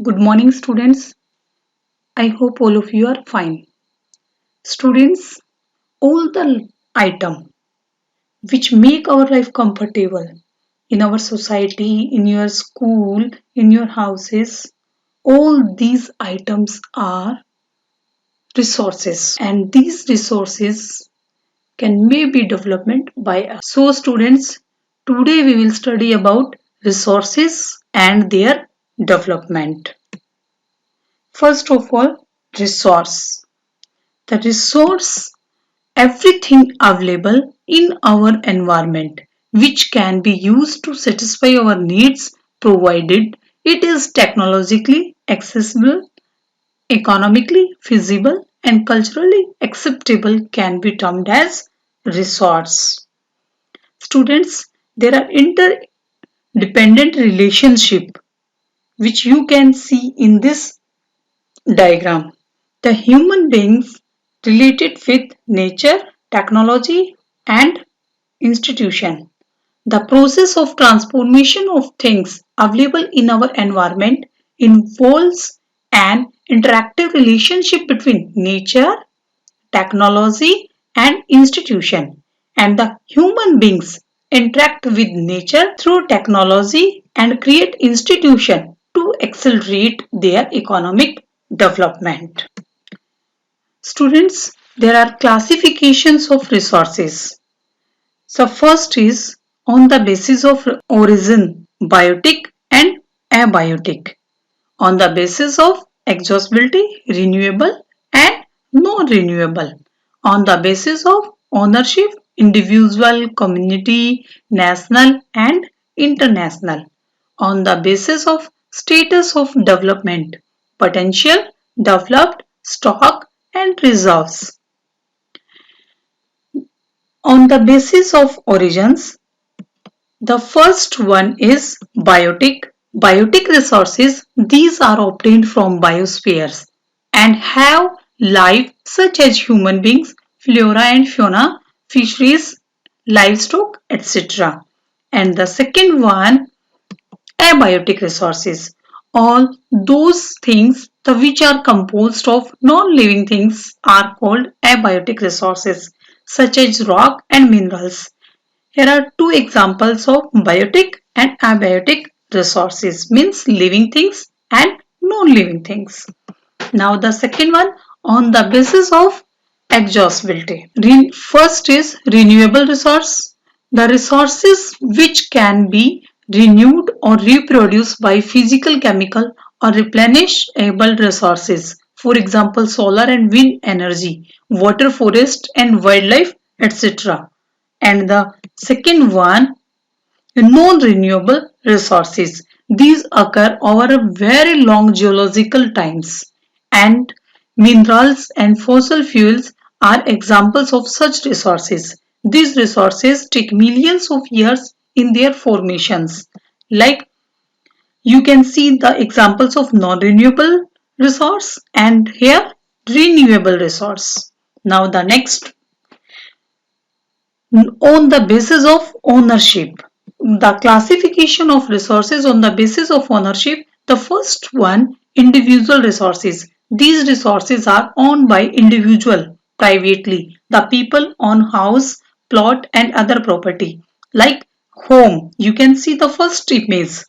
Good morning, students. I hope all of you are fine. Students, all the item which make our life comfortable in our society, in your school, in your houses, all these items are resources, and these resources can may be development by us. So, students, today we will study about resources and their development. First of all, resource. The resource everything available in our environment which can be used to satisfy our needs provided it is technologically accessible, economically feasible and culturally acceptable can be termed as resource. Students, there are interdependent relationship which you can see in this diagram. The human beings related with nature, technology, and institution. The process of transformation of things available in our environment involves an interactive relationship between nature, technology, and institution. And the human beings interact with nature through technology and create institution to accelerate their economic development. Students, there are classifications of resources. So first is on the basis of origin, biotic and abiotic. On the basis of exhaustibility, renewable and non-renewable. On the basis of ownership, individual, community, national and international. On the basis of status of development, potential, developed, stock and reserves. On the basis of origins, the first one is biotic. Biotic resources, these are obtained from biospheres and have life such as human beings, flora and fauna, fisheries, livestock, etc. And the second one, abiotic resources. All those things which are composed of non-living things are called abiotic resources such as rock and minerals. Here are two examples of biotic and abiotic resources means living things and non-living things. Now the second one on the basis of exhaustibility. First is renewable resource. The resources which can be renewed or reproduced by physical, chemical or replenishable resources. For example, solar and wind energy, water, forest and wildlife, etc. And the second one, non-renewable resources. These occur over a very long geological times and minerals and fossil fuels are examples of such resources. These resources take millions of years in their formations. Like you can see the examples of non-renewable resource and here renewable resource. Now the next on the basis of ownership. The classification of resources on the basis of ownership. The first one, individual resources. These resources are owned by individual privately. The people own house, plot and other property. Like home, you can see the first image.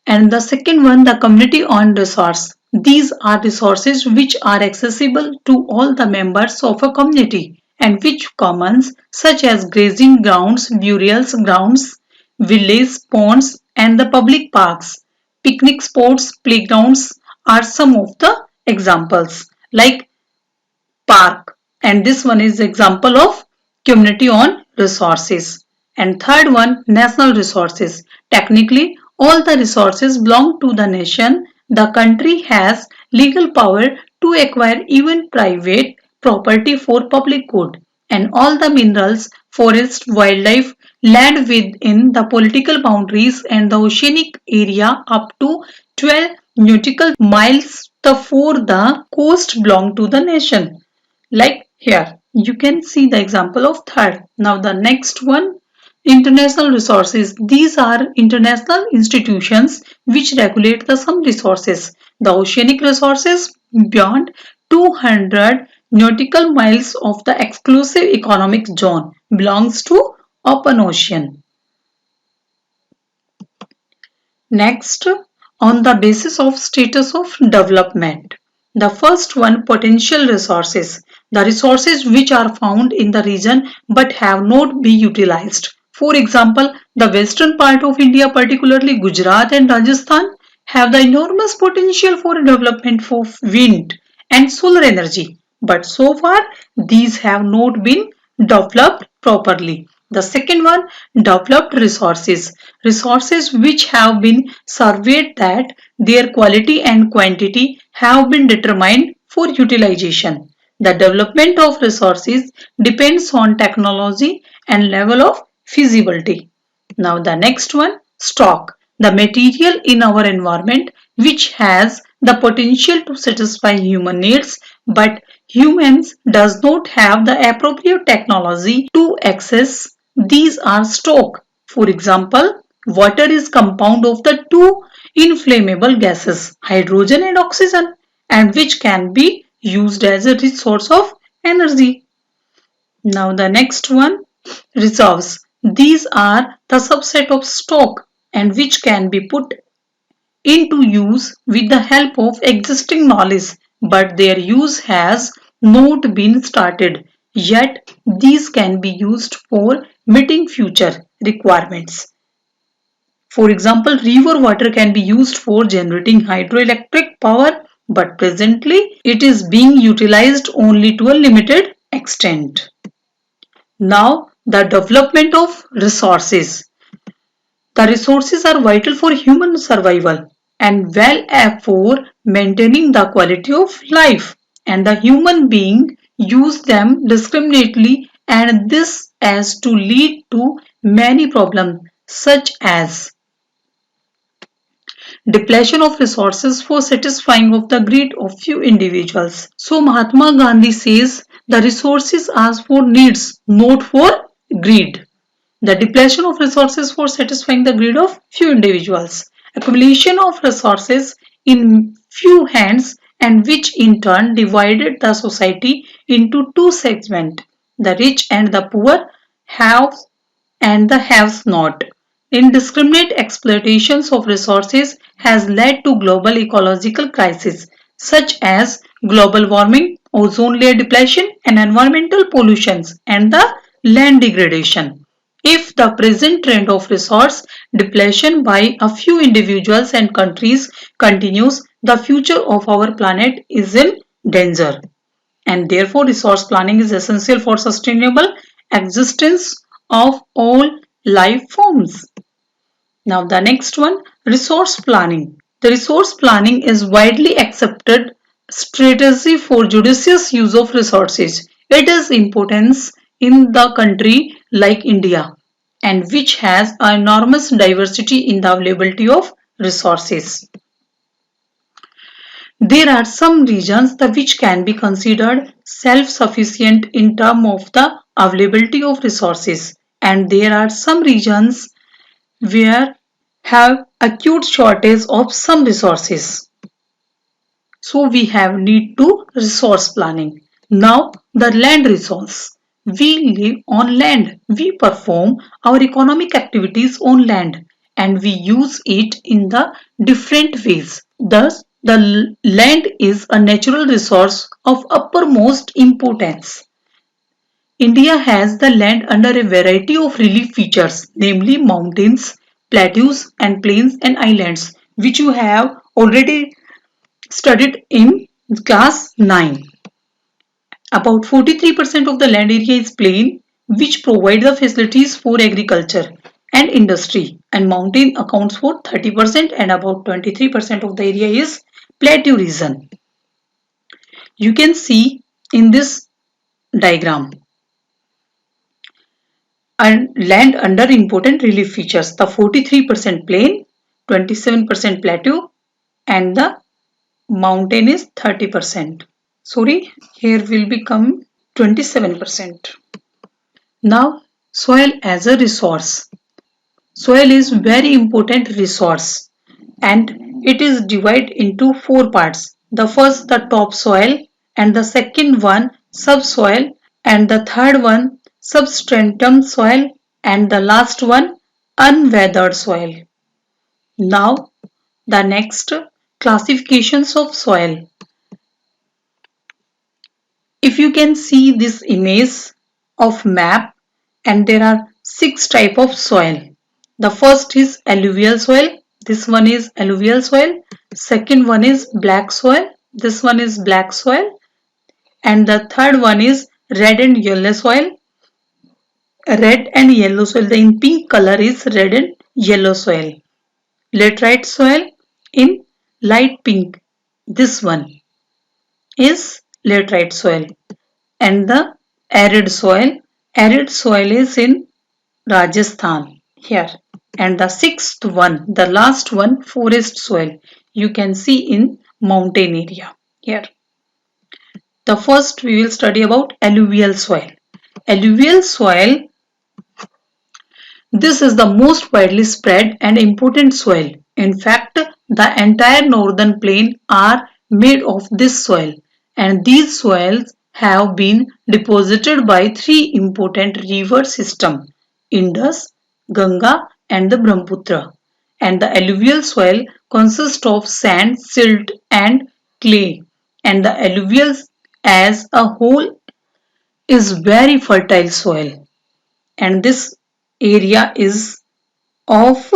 And the second one, the community owned resource. These are resources which are accessible to all the members of a community and which commons such as grazing grounds, burial grounds, village ponds and the public parks. Picnic spots, playgrounds are some of the examples like park, and this one is example of community owned resources. And third one, national resources. Technically all the resources belong to the nation. The country has legal power to acquire even private property for public good, and all the minerals, forest, wildlife, land within the political boundaries and the oceanic area up to 12 nautical miles for the coast belong to the nation. Like here, you can see the example of third. Now the next one, International resources. These are international institutions which regulate the some resources. The oceanic resources beyond 200 nautical miles of the exclusive economic zone belongs to open ocean. Next, on the basis of status of development. The first one, potential resources. The resources which are found in the region but have not been utilized. For example, the western part of India, particularly Gujarat and Rajasthan, have the enormous potential for development for wind and solar energy. But so far, these have not been developed properly. The second one, developed resources. Resources which have been surveyed that their quality and quantity have been determined for utilization. The development of resources depends on technology and level of feasibility. Now the next one, stock. The material in our environment which has the potential to satisfy human needs but humans does not have the appropriate technology to access. These are stock. For example, water is compound of the two inflammable gases, hydrogen and oxygen, and which can be used as a resource of energy. Now the next one, reserves. These are the subset of stock and which can be put into use with the help of existing knowledge, but their use has not been started. Yet these can be used for meeting future requirements. For example, river water can be used for generating hydroelectric power, but presently it is being utilized only to a limited extent. Now, the development of resources. The resources are vital for human survival and well for maintaining the quality of life, and the human being use them discriminately, and this has to lead to many problems such as depletion of resources for satisfying of the greed of few individuals. So Mahatma Gandhi says the resources are for needs, not for greed. The depletion of resources for satisfying the greed of few individuals. Accumulation of resources in few hands and which in turn divided the society into two segments, the rich and the poor, have and the haves not. Indiscriminate exploitations of resources has led to global ecological crises such as global warming, ozone layer depletion, and environmental pollutions and the land degradation. If the present trend of resource depletion by a few individuals and countries continues, the future of our planet is in danger. And therefore, resource planning is essential for sustainable existence of all life forms. Now, the next one, resource planning. The resource planning is widely accepted strategy for judicious use of resources. It is importance in the country like India and which has an enormous diversity in the availability of resources. There are some regions which can be considered self-sufficient in terms of the availability of resources, and there are some regions where have acute shortage of some resources. So we have need to resource planning. Now the land resource. We live on land. We perform our economic activities on land and we use it in the different ways. Thus, the land is a natural resource of uppermost importance. India has the land under a variety of relief features, namely mountains, plateaus, and plains and islands, which you have already studied in class 9. About 43% of the land area is plain, which provide the facilities for agriculture and industry, and mountain accounts for 30% and about 23% of the area is plateau region. You can see in this diagram and land under important relief features, the 43% plain, 27% plateau, and the mountain is 30%. Sorry, here will become 27%. Now Soil as a resource. Soil is very important resource and it is divided into four parts. The first the topsoil and the second one subsoil and the third one substratum soil and the last one unweathered soil. Now the next classifications of soil. If you can see this image of map and there are six type of soil. The first is alluvial soil. This one is alluvial soil. Second one is black soil. This one is black soil. And the third one is red and yellow soil. Red and yellow soil. The in pink color is red and yellow soil. Laterite soil in light pink. This one is laterite soil. And the arid soil. Arid soil is in Rajasthan here. And the sixth one, the last one, forest soil. You can see in mountain area here. The first we will study about alluvial soil. Alluvial soil, this is the most widely spread and important soil. In fact, the entire northern plain are made of this soil and these soils have been deposited by three important river systems, Indus, Ganga and the Brahmaputra. And the alluvial soil consists of sand, silt and clay. And the alluvial as a whole is very fertile soil. And this area is of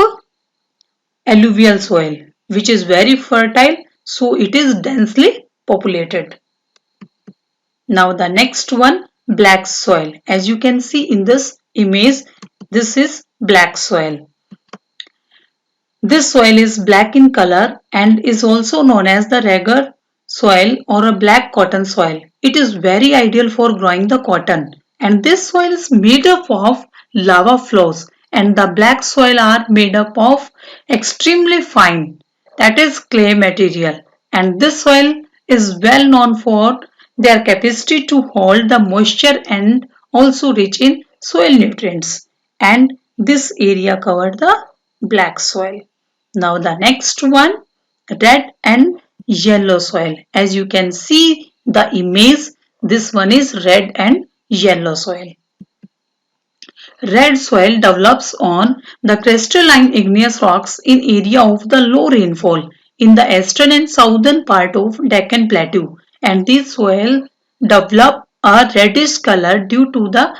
alluvial soil which is very fertile, so it is densely populated. Now the next one, black soil. As you can see in this image, this is black soil. This soil is black in color and is also known as the Ragar soil or a black cotton soil. It is very ideal for growing the cotton and this soil is made up of lava flows and the black soil are made up of extremely fine, that is clay material, and this soil is well known for their capacity to hold the moisture and also rich in soil nutrients, and this area covered the black soil. Now the next one, red and yellow soil. As you can see the image, this one is red and yellow soil. Red soil develops on the crystalline igneous rocks in area of the low rainfall in the eastern and southern part of Deccan Plateau, and this soil develop a reddish color due to the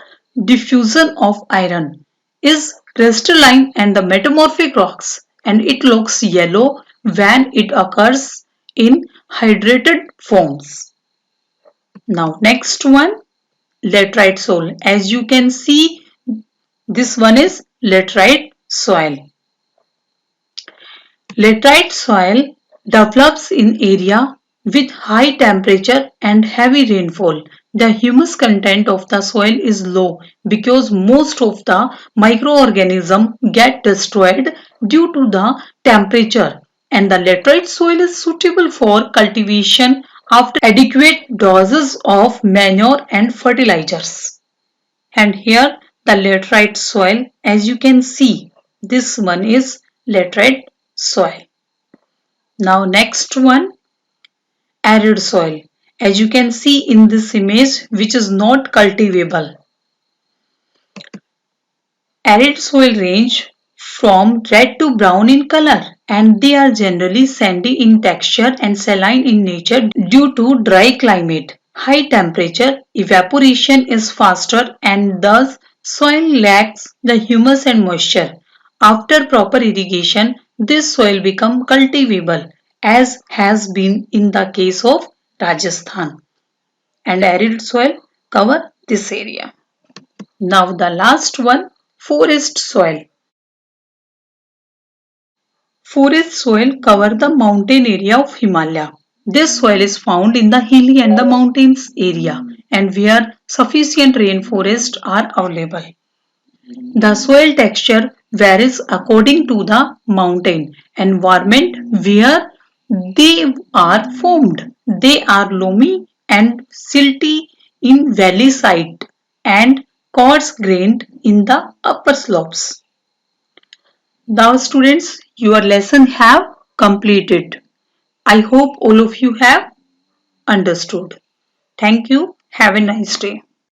diffusion of iron, is crystalline and the metamorphic rocks, and it looks yellow when it occurs in hydrated forms. Now next one, laterite soil. As you can see, this one is laterite soil. Laterite soil develops in area with high temperature and heavy rainfall. The humus content of the soil is low because most of the microorganisms get destroyed due to the temperature, and the laterite soil is suitable for cultivation after adequate doses of manure and fertilizers. And here the laterite soil, as you can see, this one is laterite soil. Now next one, arid soil. As you can see in this image, which is not cultivable. Arid soil range from red to brown in color and they are generally sandy in texture and saline in nature due to dry climate. High temperature, evaporation is faster and thus soil lacks the humus and moisture. After proper irrigation, this soil becomes cultivable as has been in the case of Rajasthan, and arid soil cover this area. Now the last one, forest soil. Forest soil cover the mountain area of Himalaya. This soil is found in the hilly and the mountains area and where sufficient rainforests are available. The soil texture varies according to the mountain environment where they are formed. They are loamy and silty in valley side and coarse grained in the upper slopes. Now students, your lesson have completed. I hope all of you have understood. Thank you. Have a nice day.